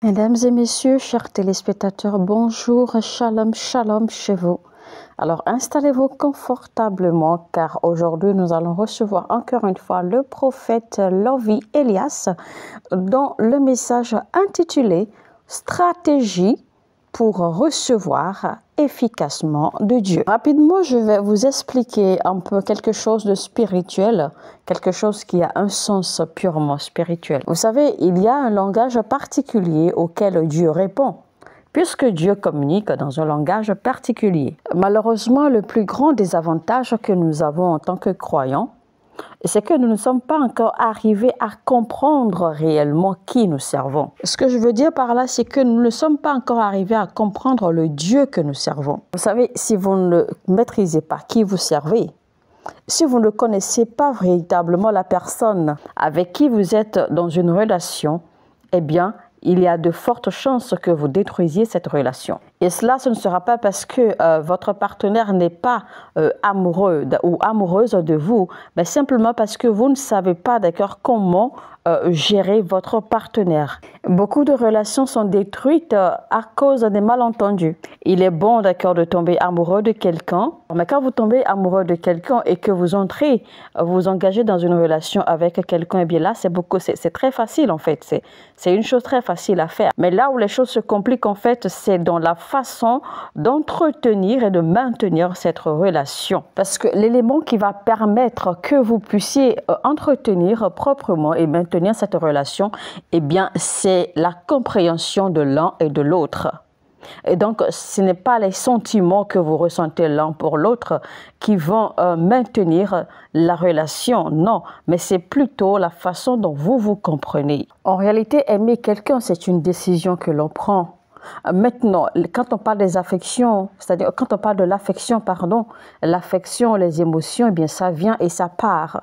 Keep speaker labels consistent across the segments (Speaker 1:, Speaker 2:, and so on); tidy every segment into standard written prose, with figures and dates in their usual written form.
Speaker 1: Mesdames et messieurs, chers téléspectateurs, bonjour, shalom, shalom chez vous. Alors installez-vous confortablement car aujourd'hui nous allons recevoir encore une fois le prophète Lovy Elias dans le message intitulé « Stratégie pour recevoir efficacement de Dieu ». Rapidement, je vais vous expliquer un peu quelque chose de spirituel, quelque chose qui a un sens purement spirituel. Vous savez, il y a un langage particulier auquel Dieu répond, puisque Dieu communique dans un langage particulier. Malheureusement, le plus grand désavantage que nous avons en tant que croyants, c'est que nous ne sommes pas encore arrivés à comprendre réellement qui nous servons. Ce que je veux dire par là, c'est que nous ne sommes pas encore arrivés à comprendre le Dieu que nous servons. Vous savez, si vous ne maîtrisez pas qui vous servez, si vous ne connaissez pas véritablement la personne avec qui vous êtes dans une relation, eh bien, il y a de fortes chances que vous détruisiez cette relation. Et cela, ce ne sera pas parce que votre partenaire n'est pas amoureux ou amoureuse de vous, mais simplement parce que vous ne savez pas, d'accord, comment gérer votre partenaire. Beaucoup de relations sont détruites à cause des malentendus. Il est bon, d'accord, de tomber amoureux de quelqu'un, mais quand vous tombez amoureux de quelqu'un et que vous entrez, vous engagez dans une relation avec quelqu'un, eh bien là, c'est très facile en fait. C'est une chose très facile à faire. Mais là où les choses se compliquent en fait, c'est dans la façon d'entretenir et de maintenir cette relation. Parce que l'élément qui va permettre que vous puissiez entretenir proprement et maintenir cette relation, eh bien, c'est la compréhension de l'un et de l'autre. Et donc, ce n'est pas les sentiments que vous ressentez l'un pour l'autre qui vont maintenir la relation, non, mais c'est plutôt la façon dont vous vous comprenez. En réalité, aimer quelqu'un, c'est une décision que l'on prend. Maintenant, quand on parle des affections, c'est-à-dire quand on parle de l'affection, pardon, l'affection, les émotions, eh bien, ça vient et ça part.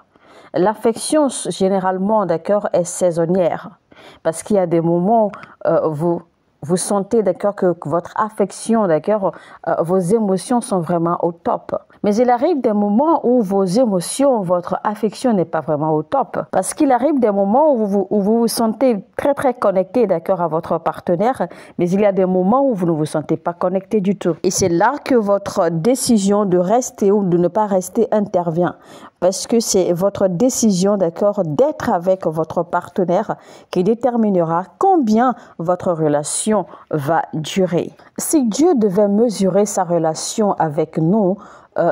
Speaker 1: L'affection, généralement, d'accord, est saisonnière. Parce qu'il y a des moments, vous sentez, d'accord, que votre affection, d'accord, vos émotions sont vraiment au top. Mais il arrive des moments où vos émotions, votre affection n'est pas vraiment au top. Parce qu'il arrive des moments où vous vous sentez très, très connecté, d'accord, à votre partenaire. Mais il y a des moments où vous ne vous sentez pas connecté du tout. Et c'est là que votre décision de rester ou de ne pas rester intervient. Parce que c'est votre décision, d'accord, d'être avec votre partenaire qui déterminera combien votre relation va durer. Si Dieu devait mesurer sa relation avec nous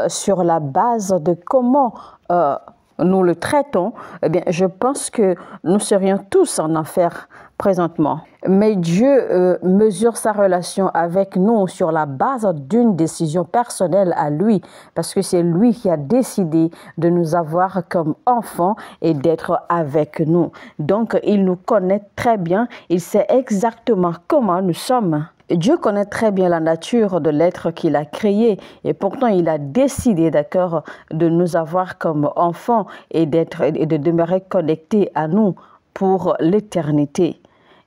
Speaker 1: sur la base de comment nous le traitons, eh bien, je pense que nous serions tous en enfer présentement. Mais Dieu mesure sa relation avec nous sur la base d'une décision personnelle à lui, parce que c'est lui qui a décidé de nous avoir comme enfants et d'être avec nous. Donc, il nous connaît très bien, il sait exactement comment nous sommes. Dieu connaît très bien la nature de l'être qu'il a créé et pourtant il a décidé, d'accord, de nous avoir comme enfants et de demeurer connectés à nous pour l'éternité.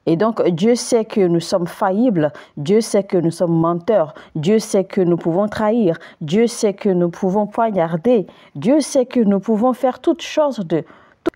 Speaker 1: Et donc, Dieu sait que nous sommes faillibles, Dieu sait que nous sommes menteurs, Dieu sait que nous pouvons trahir, Dieu sait que nous pouvons poignarder, Dieu sait que nous pouvons faire toutes choses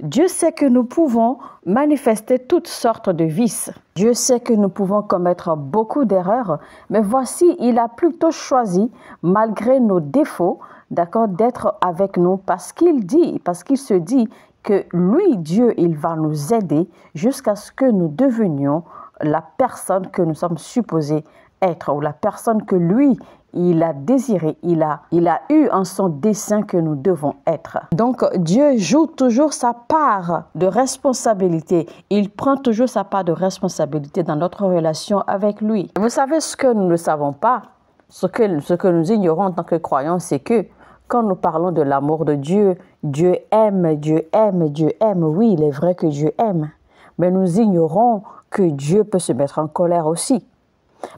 Speaker 1: Dieu sait que nous pouvons manifester toutes sortes de vices. Dieu sait que nous pouvons commettre beaucoup d'erreurs, mais voici, il a plutôt choisi, malgré nos défauts, d'accord, d'être avec nous parce qu'il se dit que lui, Dieu, il va nous aider jusqu'à ce que nous devenions la personne que nous sommes supposés être ou la personne que lui, il a désiré, il a eu en son dessein que nous devons être. Donc, Dieu joue toujours sa part de responsabilité. Il prend toujours sa part de responsabilité dans notre relation avec lui. Vous savez ce que nous ne savons pas, ce que nous ignorons en tant que croyants, c'est que quand nous parlons de l'amour de Dieu, Dieu aime, Dieu aime, Dieu aime. Oui, il est vrai que Dieu aime. Mais nous ignorons que Dieu peut se mettre en colère aussi.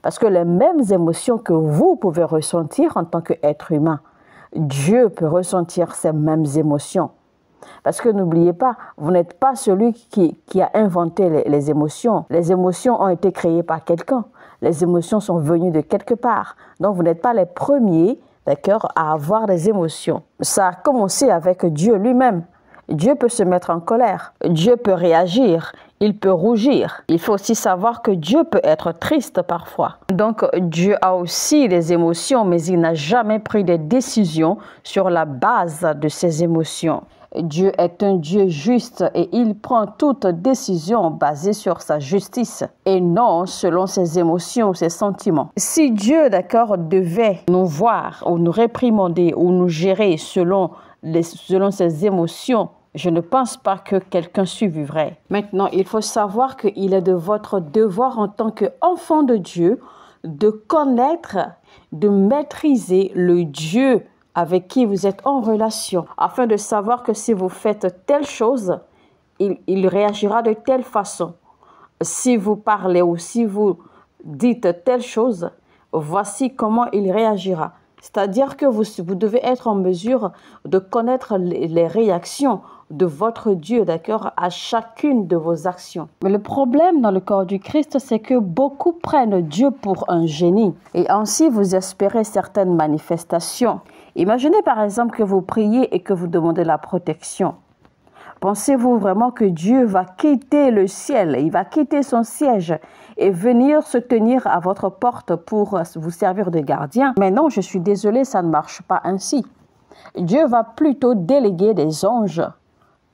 Speaker 1: Parce que les mêmes émotions que vous pouvez ressentir en tant qu'être humain, Dieu peut ressentir ces mêmes émotions. Parce que n'oubliez pas, vous n'êtes pas celui qui a inventé les émotions. Les émotions ont été créées par quelqu'un. Les émotions sont venues de quelque part. Donc vous n'êtes pas les premiers, d'accord, à avoir des émotions. Ça a commencé avec Dieu lui-même. Dieu peut se mettre en colère. Dieu peut réagir. Il peut rougir. Il faut aussi savoir que Dieu peut être triste parfois. Donc, Dieu a aussi des émotions, mais il n'a jamais pris des décisions sur la base de ses émotions. Dieu est un Dieu juste et il prend toute décision basée sur sa justice et non selon ses émotions ou ses sentiments. Si Dieu, d'accord, devait nous voir ou nous réprimander ou nous gérer selon ses émotions, je ne pense pas que quelqu'un survivrait. Maintenant, il faut savoir qu'il est de votre devoir en tant qu'enfant de Dieu de connaître, de maîtriser le Dieu avec qui vous êtes en relation, afin de savoir que si vous faites telle chose, il réagira de telle façon. Si vous parlez ou si vous dites telle chose, voici comment il réagira. C'est-à-dire que vous devez être en mesure de connaître les réactions de votre Dieu, d'accord, à chacune de vos actions. Mais le problème dans le corps du Christ, c'est que beaucoup prennent Dieu pour un génie. Et ainsi, vous espérez certaines manifestations. Imaginez par exemple que vous priez et que vous demandez la protection. Pensez-vous vraiment que Dieu va quitter le ciel, il va quitter son siège et venir se tenir à votre porte pour vous servir de gardien? Mais non, je suis désolée, ça ne marche pas ainsi. Dieu va plutôt déléguer des anges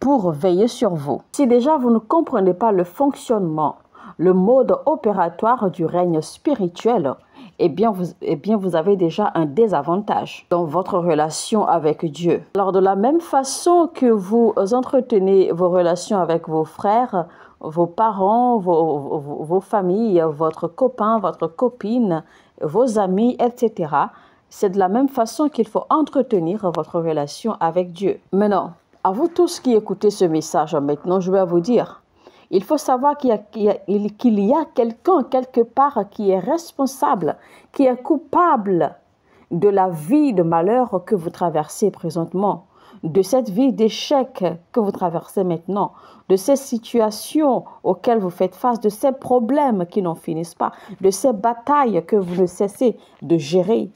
Speaker 1: pour veiller sur vous. Si déjà vous ne comprenez pas le fonctionnement, le mode opératoire du règne spirituel, eh bien vous avez déjà un désavantage dans votre relation avec Dieu. Alors de la même façon que vous entretenez vos relations avec vos frères, vos parents, vos familles, votre copain, votre copine, vos amis, etc., c'est de la même façon qu'il faut entretenir votre relation avec Dieu. Maintenant, à vous tous qui écoutez ce message, maintenant je vais vous dire, il faut savoir qu'il y a quelqu'un quelque part qui est responsable, qui est coupable de la vie de malheur que vous traversez présentement, de cette vie d'échec que vous traversez maintenant, de ces situations auxquelles vous faites face, de ces problèmes qui n'en finissent pas, de ces batailles que vous ne cessez de gérer.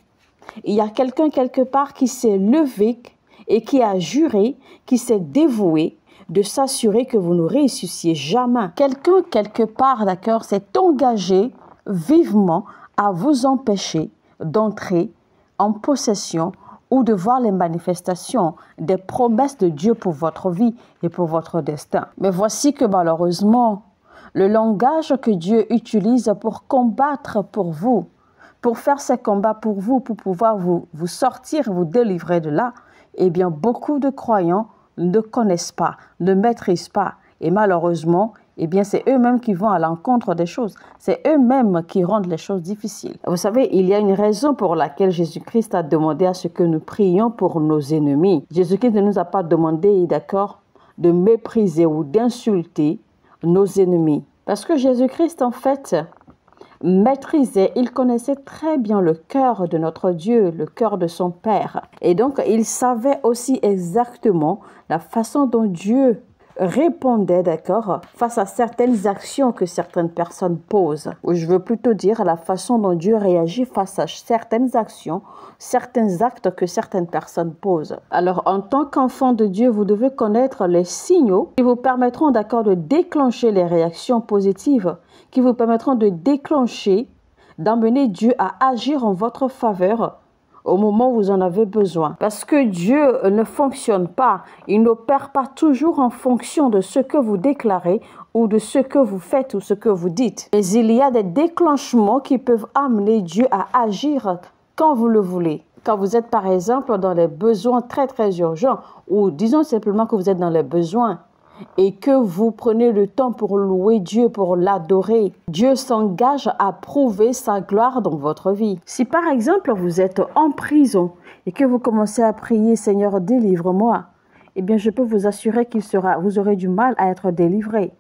Speaker 1: Il y a quelqu'un quelque part qui s'est levé et qui a juré, qui s'est dévoué de s'assurer que vous ne réussissiez jamais. Quelqu'un quelque part, d'accord, s'est engagé vivement à vous empêcher d'entrer en possession ou de voir les manifestations des promesses de Dieu pour votre vie et pour votre destin. Mais voici que malheureusement, le langage que Dieu utilise pour combattre pour vous, pour faire ces combats pour vous, pour pouvoir vous sortir, vous délivrer de là, eh bien beaucoup de croyants ne connaissent pas, ne maîtrisent pas. Et malheureusement, eh bien, c'est eux-mêmes qui vont à l'encontre des choses. C'est eux-mêmes qui rendent les choses difficiles. Vous savez, il y a une raison pour laquelle Jésus-Christ a demandé à ce que nous prions pour nos ennemis. Jésus-Christ ne nous a pas demandé, d'accord, de mépriser ou d'insulter nos ennemis. Parce que Jésus-Christ, en fait, maîtrisait, il connaissait très bien le cœur de notre Dieu, le cœur de son Père. Et donc, il savait aussi exactement la façon dont Dieu répondait, d'accord, face à certaines actions que certaines personnes posent. Ou je veux plutôt dire la façon dont Dieu réagit face à certaines actions, certains actes que certaines personnes posent. Alors, en tant qu'enfant de Dieu, vous devez connaître les signaux qui vous permettront, d'accord, de déclencher les réactions positives, qui vous permettront de déclencher, d'emmener Dieu à agir en votre faveur au moment où vous en avez besoin. Parce que Dieu ne fonctionne pas, il n'opère pas toujours en fonction de ce que vous déclarez ou de ce que vous faites ou ce que vous dites. Mais il y a des déclenchements qui peuvent amener Dieu à agir quand vous le voulez. Quand vous êtes par exemple dans les besoins très très urgents ou disons simplement que vous êtes dans les besoins et que vous prenez le temps pour louer Dieu, pour l'adorer, Dieu s'engage à prouver sa gloire dans votre vie. Si par exemple vous êtes en prison et que vous commencez à prier « Seigneur, délivre-moi », eh bien je peux vous assurer vous aurez du mal à être délivré.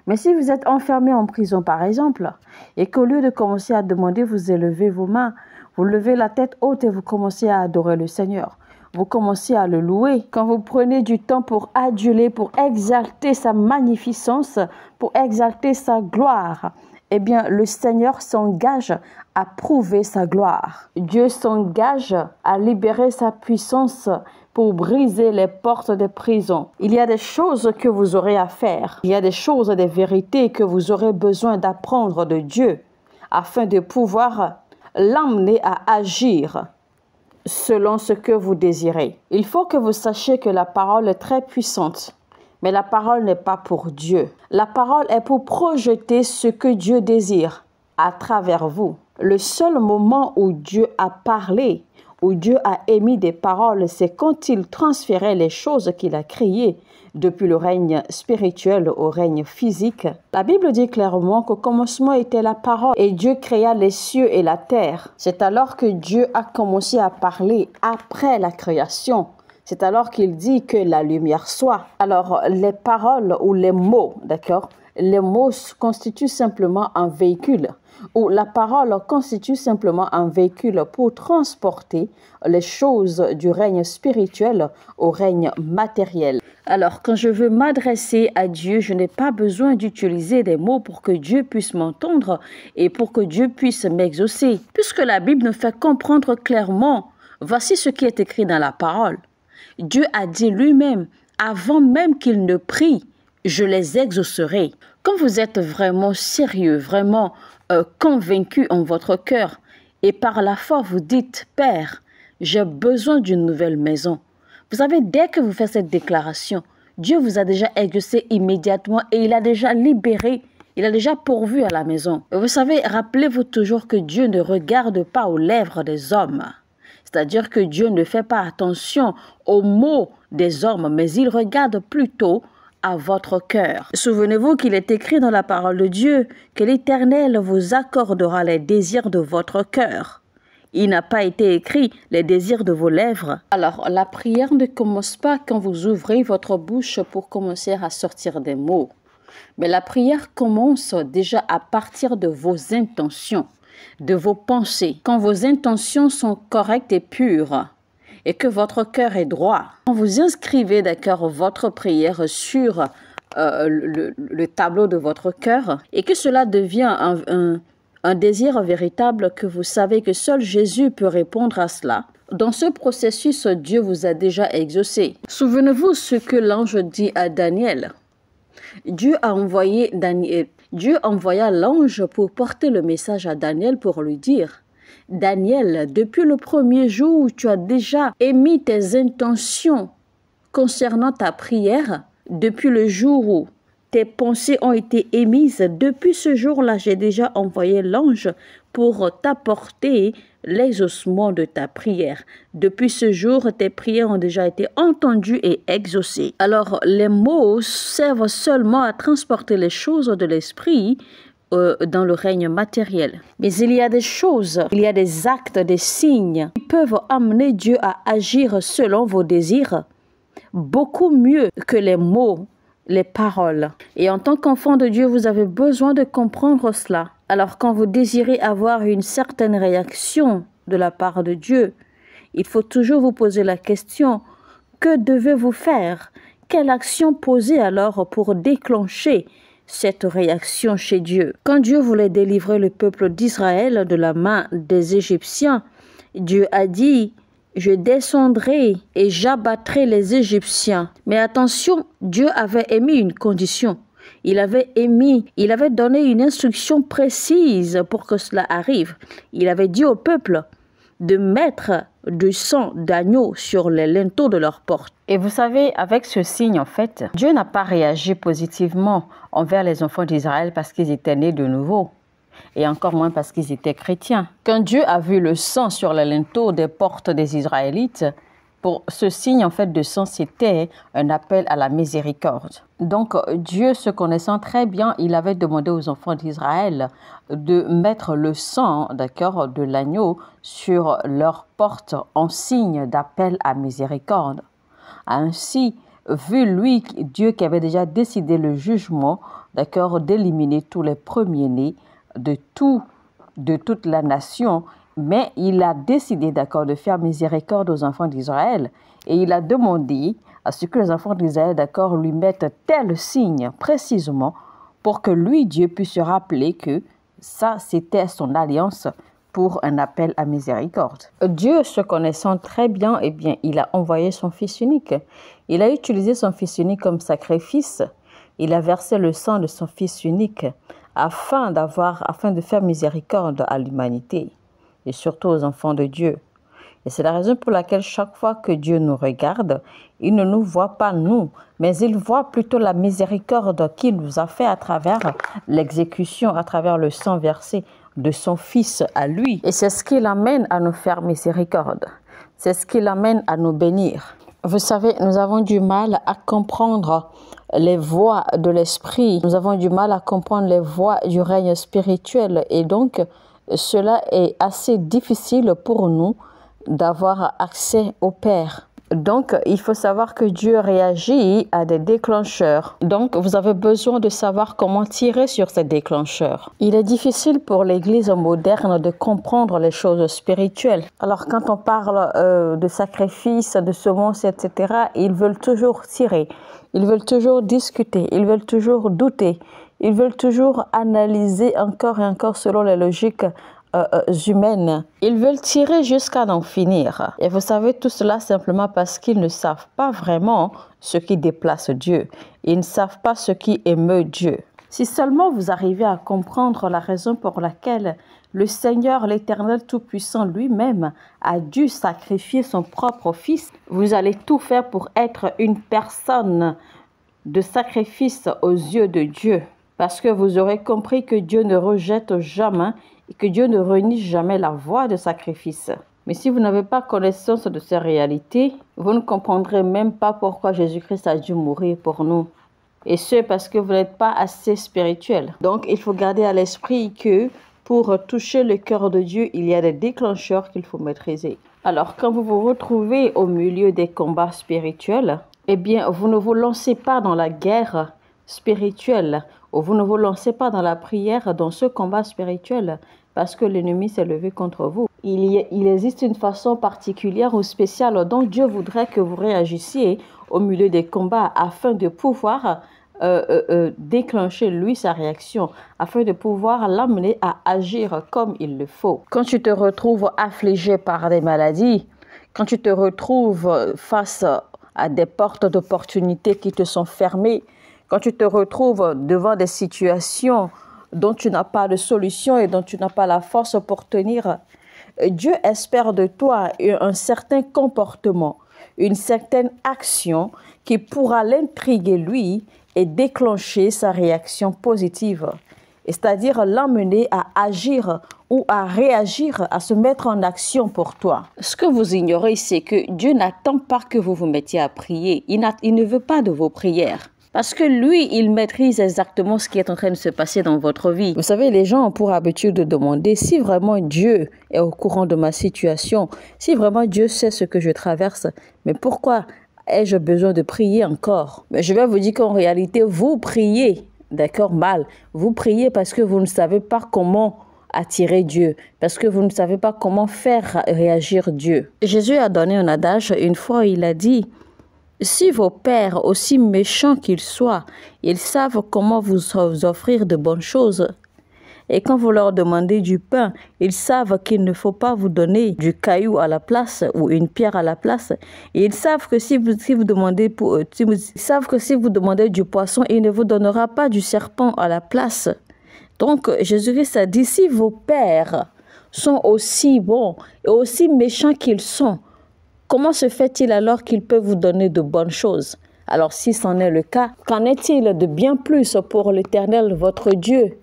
Speaker 1: Mais si vous êtes enfermé en prison par exemple et qu'au lieu de commencer à demander, vous élevez vos mains, vous levez la tête haute et vous commencez à adorer le Seigneur, vous commencez à le louer. Quand vous prenez du temps pour aduler, pour exalter sa magnificence, pour exalter sa gloire, eh bien, le Seigneur s'engage à prouver sa gloire. Dieu s'engage à libérer sa puissance pour briser les portes des prisons. Il y a des choses que vous aurez à faire. Il y a des choses, des vérités que vous aurez besoin d'apprendre de Dieu afin de pouvoir l'emmener à agir selon ce que vous désirez. Il faut que vous sachiez que la parole est très puissante, mais la parole n'est pas pour Dieu. La parole est pour projeter ce que Dieu désire à travers vous. Le seul moment où Dieu a parlé, où Dieu a émis des paroles, c'est quand il transférait les choses qu'il a créées depuis le règne spirituel au règne physique. La Bible dit clairement qu'au commencement était la parole et Dieu créa les cieux et la terre. C'est alors que Dieu a commencé à parler après la création. C'est alors qu'il dit que la lumière soit. Alors, les paroles ou les mots, d'accord? Les mots constituent simplement un véhicule, ou la parole constitue simplement un véhicule pour transporter les choses du règne spirituel au règne matériel. Alors, quand je veux m'adresser à Dieu, je n'ai pas besoin d'utiliser des mots pour que Dieu puisse m'entendre et pour que Dieu puisse m'exaucer. Puisque la Bible nous fait comprendre clairement, voici ce qui est écrit dans la parole. Dieu a dit lui-même, avant même qu'il ne prie, je les exaucerai. Quand vous êtes vraiment sérieux, vraiment convaincu en votre cœur, et par la foi vous dites, Père, j'ai besoin d'une nouvelle maison. Vous savez, dès que vous faites cette déclaration, Dieu vous a déjà exaucé immédiatement et il a déjà libéré, il a déjà pourvu à la maison. Et vous savez, rappelez-vous toujours que Dieu ne regarde pas aux lèvres des hommes. C'est-à-dire que Dieu ne fait pas attention aux mots des hommes, mais il regarde plutôt à votre cœur. Souvenez-vous qu'il est écrit dans la parole de Dieu que l'Éternel vous accordera les désirs de votre cœur. Il n'a pas été écrit les désirs de vos lèvres. Alors, la prière ne commence pas quand vous ouvrez votre bouche pour commencer à sortir des mots. Mais la prière commence déjà à partir de vos intentions, de vos pensées. Quand vos intentions sont correctes et pures, et que votre cœur est droit. Quand vous inscrivez d'accord votre prière sur le tableau de votre cœur et que cela devient un désir véritable que vous savez que seul Jésus peut répondre à cela, dans ce processus, Dieu vous a déjà exaucé. Souvenez-vous ce que l'ange dit à Daniel. Dieu envoya l'ange pour porter le message à Daniel pour lui dire « Daniel, depuis le premier jour où tu as déjà émis tes intentions concernant ta prière, depuis le jour où tes pensées ont été émises, depuis ce jour-là, j'ai déjà envoyé l'ange pour t'apporter l'exaucement de ta prière. Depuis ce jour, tes prières ont déjà été entendues et exaucées. » Alors, les mots servent seulement à transporter les choses de l'esprit dans le règne matériel. Mais il y a des choses, il y a des actes, des signes qui peuvent amener Dieu à agir selon vos désirs beaucoup mieux que les mots, les paroles. Et en tant qu'enfant de Dieu, vous avez besoin de comprendre cela. Alors quand vous désirez avoir une certaine réaction de la part de Dieu, il faut toujours vous poser la question, que devez-vous faire? Quelle action poser alors pour déclencher cette réaction chez Dieu? Quand Dieu voulait délivrer le peuple d'Israël de la main des Égyptiens, Dieu a dit « Je descendrai et j'abattrai les Égyptiens ». Mais attention, Dieu avait émis une condition. Il avait donné une instruction précise pour que cela arrive. Il avait dit au peuple de mettre du sang d'agneau sur les linteaux de leurs portes. Et vous savez, avec ce signe, en fait, Dieu n'a pas réagi positivement envers les enfants d'Israël parce qu'ils étaient nés de nouveau, et encore moins parce qu'ils étaient chrétiens. Quand Dieu a vu le sang sur les linteaux des portes des Israélites, pour ce signe en fait de sang, c'était un appel à la miséricorde. Donc Dieu, se connaissant très bien, il avait demandé aux enfants d'Israël de mettre le sang, d'accord, de l'agneau sur leurs portes en signe d'appel à miséricorde. Ainsi, vu lui, Dieu qui avait déjà décidé le jugement, d'accord, d'éliminer tous les premiers-nés de toute la nation, mais il a décidé, d'accord, de faire miséricorde aux enfants d'Israël. Et il a demandé à ce que les enfants d'Israël, d'accord, lui mettent tel signe précisément pour que lui, Dieu, puisse se rappeler que ça, c'était son alliance pour un appel à miséricorde. Dieu, se connaissant très bien, eh bien, il a envoyé son Fils unique. Il a utilisé son Fils unique comme sacrifice. Il a versé le sang de son Fils unique afin de faire miséricorde à l'humanité et surtout aux enfants de Dieu. Et c'est la raison pour laquelle chaque fois que Dieu nous regarde, il ne nous voit pas nous, mais il voit plutôt la miséricorde qu'il nous a fait à travers l'exécution, à travers le sang versé de son Fils à lui. Et c'est ce qui l'amène à nous faire miséricorde. C'est ce qui l'amène à nous bénir. Vous savez, nous avons du mal à comprendre les voies de l'esprit. Nous avons du mal à comprendre les voies du règne spirituel. Et donc, cela est assez difficile pour nous d'avoir accès au Père. Donc, il faut savoir que Dieu réagit à des déclencheurs. Donc, vous avez besoin de savoir comment tirer sur ces déclencheurs. Il est difficile pour l'Église moderne de comprendre les choses spirituelles. Alors, quand on parle de sacrifice, de semences, etc., ils veulent toujours tirer. Ils veulent toujours discuter. Ils veulent toujours douter. Ils veulent toujours analyser encore et encore selon les logiques humaines. Ils veulent tirer jusqu'à en finir. Et vous savez tout cela simplement parce qu'ils ne savent pas vraiment ce qui déplace Dieu. Ils ne savent pas ce qui émeut Dieu. Si seulement vous arrivez à comprendre la raison pour laquelle le Seigneur, l'Éternel Tout-Puissant lui-même a dû sacrifier son propre Fils, vous allez tout faire pour être une personne de sacrifice aux yeux de Dieu. Parce que vous aurez compris que Dieu ne rejette jamais et que Dieu ne renie jamais la voie de sacrifice. Mais si vous n'avez pas connaissance de ces réalités, vous ne comprendrez même pas pourquoi Jésus-Christ a dû mourir pour nous. Et ce, parce que vous n'êtes pas assez spirituel. Donc, il faut garder à l'esprit que pour toucher le cœur de Dieu, il y a des déclencheurs qu'il faut maîtriser. Alors, quand vous vous retrouvez au milieu des combats spirituels, eh bien, vous ne vous lancez pas dans la guerre spirituelle, ou vous ne vous lancez pas dans la prière, dans ce combat spirituel, parce que l'ennemi s'est levé contre vous. Il existe une façon particulière ou spéciale dont Dieu voudrait que vous réagissiez au milieu des combats afin de pouvoir déclencher lui sa réaction, afin de pouvoir l'amener à agir comme il le faut. Quand tu te retrouves affligé par des maladies, quand tu te retrouves face à des portes d'opportunités qui te sont fermées, quand tu te retrouves devant des situations dont tu n'as pas de solution et dont tu n'as pas la force pour tenir, Dieu espère de toi un certain comportement, une certaine action qui pourra l'intriguer lui et déclencher sa réaction positive, c'est-à-dire l'amener à agir ou à réagir, à se mettre en action pour toi. Ce que vous ignorez, c'est que Dieu n'attend pas que vous vous mettiez à prier. Il ne veut pas de vos prières. Parce que lui, il maîtrise exactement ce qui est en train de se passer dans votre vie. Vous savez, les gens ont pour habitude de demander si vraiment Dieu est au courant de ma situation, si vraiment Dieu sait ce que je traverse, mais pourquoi ai-je besoin de prier encore? Mais je vais vous dire qu'en réalité, vous priez, d'accord, mal. Vous priez parce que vous ne savez pas comment attirer Dieu, parce que vous ne savez pas comment faire réagir Dieu. Jésus a donné un adage, une fois il a dit: si vos pères, aussi méchants qu'ils soient, ils savent comment vous offrir de bonnes choses, et quand vous leur demandez du pain, ils savent qu'il ne faut pas vous donner du caillou à la place ou une pierre à la place. Et ils savent que si vous demandez du poisson, il ne vous donnera pas du serpent à la place. Donc Jésus-Christ a dit, si vos pères sont aussi bons et aussi méchants qu'ils sont, comment se fait-il alors qu'ils peuvent vous donner de bonnes choses? Alors si c'en est le cas, qu'en est-il de bien plus pour l'Éternel, votre Dieu?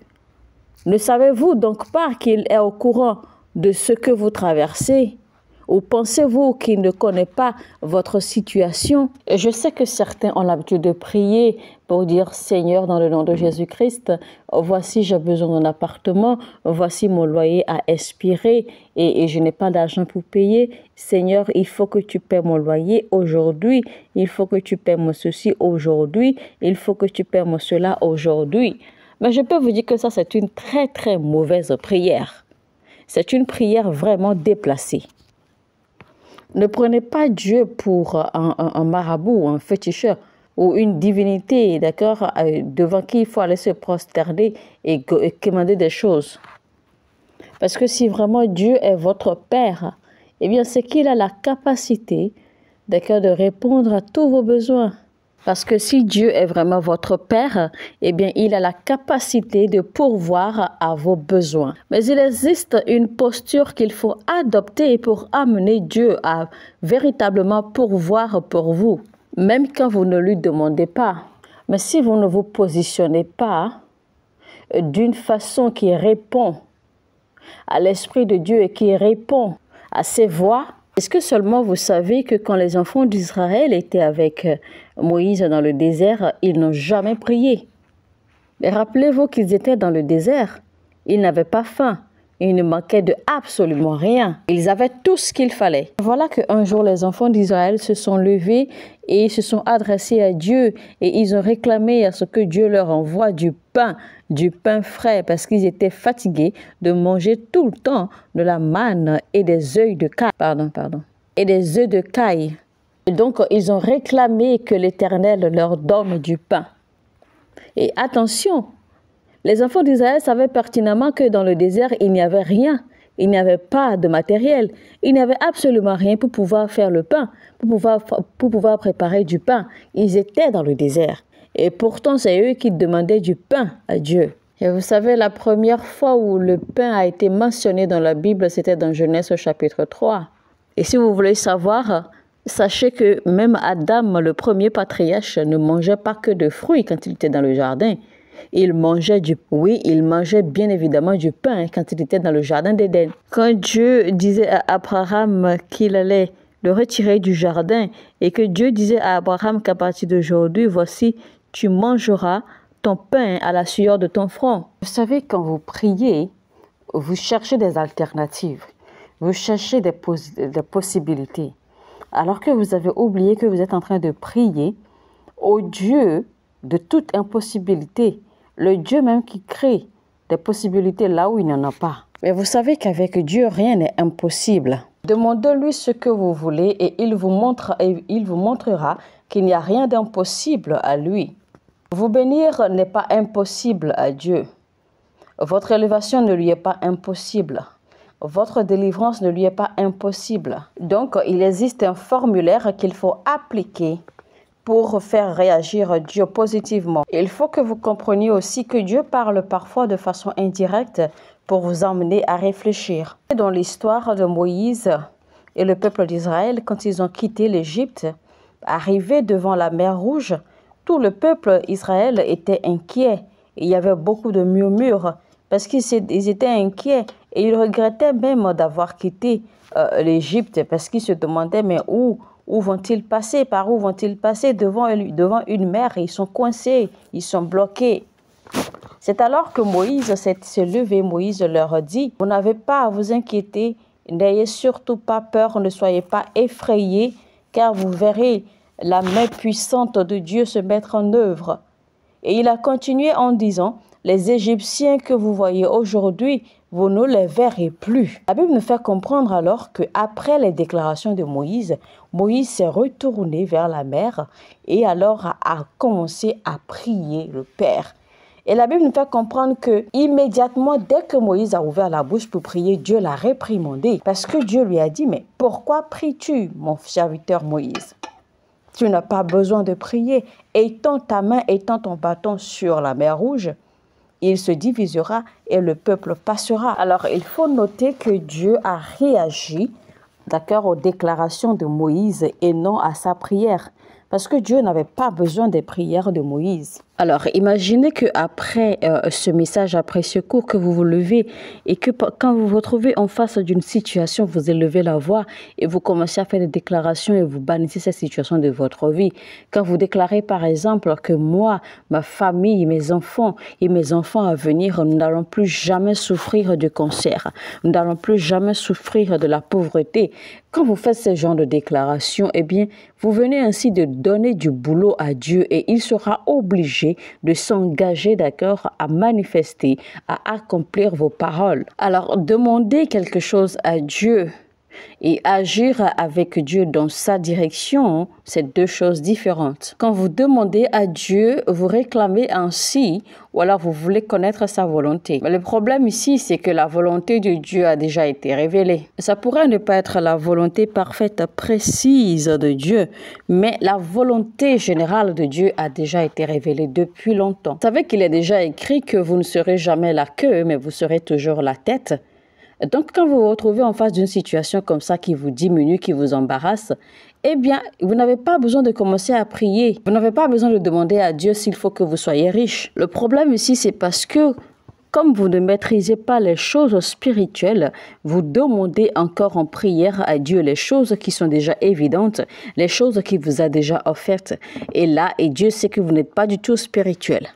Speaker 1: Ne savez-vous donc pas qu'il est au courant de ce que vous traversez? Ou pensez-vous qu'il ne connaît pas votre situation? Et je sais que certains ont l'habitude de prier pour dire: Seigneur, dans le nom de Jésus-Christ, voici j'ai besoin d'un appartement, voici mon loyer à expirer et je n'ai pas d'argent pour payer. Seigneur, il faut que tu paies mon loyer aujourd'hui, il faut que tu paies mon ceci aujourd'hui, il faut que tu paies mon cela aujourd'hui. Mais je peux vous dire que ça, c'est une très très mauvaise prière. C'est une prière vraiment déplacée. Ne prenez pas Dieu pour un marabout ou un féticheur. ou une divinité, d'accord, devant qui il faut aller se prosterner et demander des choses. Parce que si vraiment Dieu est votre Père, eh bien c'est qu'il a la capacité, d'accord, de répondre à tous vos besoins. Parce que si Dieu est vraiment votre Père, eh bien, il a la capacité de pourvoir à vos besoins. Mais il existe une posture qu'il faut adopter pour amener Dieu à véritablement pourvoir pour vous, même quand vous ne lui demandez pas. Mais si vous ne vous positionnez pas d'une façon qui répond à l'Esprit de Dieu et qui répond à ses voix, est-ce que seulement vous savez que quand les enfants d'Israël étaient avec Moïse dans le désert, ils n'ont jamais prié. Mais rappelez-vous qu'ils étaient dans le désert. Ils n'avaient pas faim. Il ne manquait de absolument rien. Ils avaient tout ce qu'il fallait. Voilà qu'un jour, les enfants d'Israël se sont levés et se sont adressés à Dieu et ils ont réclamé à ce que Dieu leur envoie du pain frais parce qu'ils étaient fatigués de manger tout le temps de la manne et des œufs de caille. Et des œufs de caille. Et donc, ils ont réclamé que l'Éternel leur donne du pain. Et attention, les enfants d'Israël savaient pertinemment que dans le désert, il n'y avait rien. Il n'y avait pas de matériel. Il n'y avait absolument rien pour pouvoir faire le pain, pour pouvoir préparer du pain. Ils étaient dans le désert. Et pourtant, c'est eux qui demandaient du pain à Dieu. Et vous savez, la première fois où le pain a été mentionné dans la Bible, c'était dans Genèse au chapitre 3. Et si vous voulez savoir, sachez que même Adam, le premier patriarche, ne mangeait pas que de fruits quand il était dans le jardin. Il mangeait il mangeait bien évidemment du pain quand il était dans le jardin d'Éden. Quand Dieu disait à Abraham qu'il allait le retirer du jardin et que Dieu disait à Abraham qu'à partir d'aujourd'hui, voici, tu mangeras ton pain à la sueur de ton front. Vous savez, quand vous priez, vous cherchez des alternatives, vous cherchez des possibilités. Alors que vous avez oublié que vous êtes en train de prier au Dieu de toute impossibilité, le Dieu même qui crée des possibilités là où il n'y en a pas. Mais vous savez qu'avec Dieu, rien n'est impossible. Demandez-lui ce que vous voulez et il vous montrera qu'il n'y a rien d'impossible à lui. Vous bénir n'est pas impossible à Dieu. Votre élévation ne lui est pas impossible. Votre délivrance ne lui est pas impossible. Donc, il existe un formulaire qu'il faut appliquer pour faire réagir Dieu positivement. Il faut que vous compreniez aussi que Dieu parle parfois de façon indirecte pour vous emmener à réfléchir. Dans l'histoire de Moïse et le peuple d'Israël, quand ils ont quitté l'Égypte, arrivés devant la mer Rouge, tout le peuple d'Israël était inquiet. Il y avait beaucoup de murmures parce qu'ils étaient inquiets et ils regrettaient même d'avoir quitté l'Égypte parce qu'ils se demandaient mais où vont-ils passer? Par où vont-ils passer? Devant une mer, ils sont coincés, ils sont bloqués. C'est alors que Moïse s'est levé. Moïse leur dit, vous n'avez pas à vous inquiéter, n'ayez surtout pas peur, ne soyez pas effrayés, car vous verrez la main puissante de Dieu se mettre en œuvre. Et il a continué en disant, les Égyptiens que vous voyez aujourd'hui, vous ne les verrez plus. La Bible nous fait comprendre alors qu'après les déclarations de Moïse, Moïse s'est retourné vers la mer et alors a commencé à prier le Père. Et la Bible nous fait comprendre que immédiatement, dès que Moïse a ouvert la bouche pour prier, Dieu l'a réprimandé. Parce que Dieu lui a dit, mais pourquoi pries-tu, mon serviteur Moïse? Tu n'as pas besoin de prier. Étends ta main, étends ton bâton sur la mer Rouge. Il se divisera et le peuple passera. Alors, il faut noter que Dieu a réagi, d'accord, aux déclarations de Moïse et non à sa prière. Parce que Dieu n'avait pas besoin des prières de Moïse. Alors, imaginez qu'après ce message, après ce cours que vous vous levez et que quand vous vous retrouvez en face d'une situation, vous élevez la voix et vous commencez à faire des déclarations et vous bannissez cette situation de votre vie. Quand vous déclarez par exemple que moi, ma famille, mes enfants à venir, nous n'allons plus jamais souffrir de cancer, nous n'allons plus jamais souffrir de la pauvreté. Quand vous faites ce genre de déclaration, eh bien, vous venez ainsi de donner du boulot à Dieu et il sera obligé de s'engager, d'accord, à manifester, à accomplir vos paroles. Alors, demandez quelque chose à Dieu Et agir avec Dieu dans sa direction, c'est deux choses différentes. Quand vous demandez à Dieu, vous réclamez ainsi, ou alors vous voulez connaître sa volonté. Mais le problème ici, c'est que la volonté de Dieu a déjà été révélée. Ça pourrait ne pas être la volonté parfaite, précise de Dieu, mais la volonté générale de Dieu a déjà été révélée depuis longtemps. Vous savez qu'il est déjà écrit que vous ne serez jamais la queue, mais vous serez toujours la tête. Donc, quand vous vous retrouvez en face d'une situation comme ça qui vous diminue, qui vous embarrasse, eh bien, vous n'avez pas besoin de commencer à prier. Vous n'avez pas besoin de demander à Dieu s'il faut que vous soyez riche. Le problème ici, c'est parce que, comme vous ne maîtrisez pas les choses spirituelles, vous demandez encore en prière à Dieu les choses qui sont déjà évidentes, les choses qu'il vous a déjà offertes. Et là, Dieu sait que vous n'êtes pas du tout spirituel.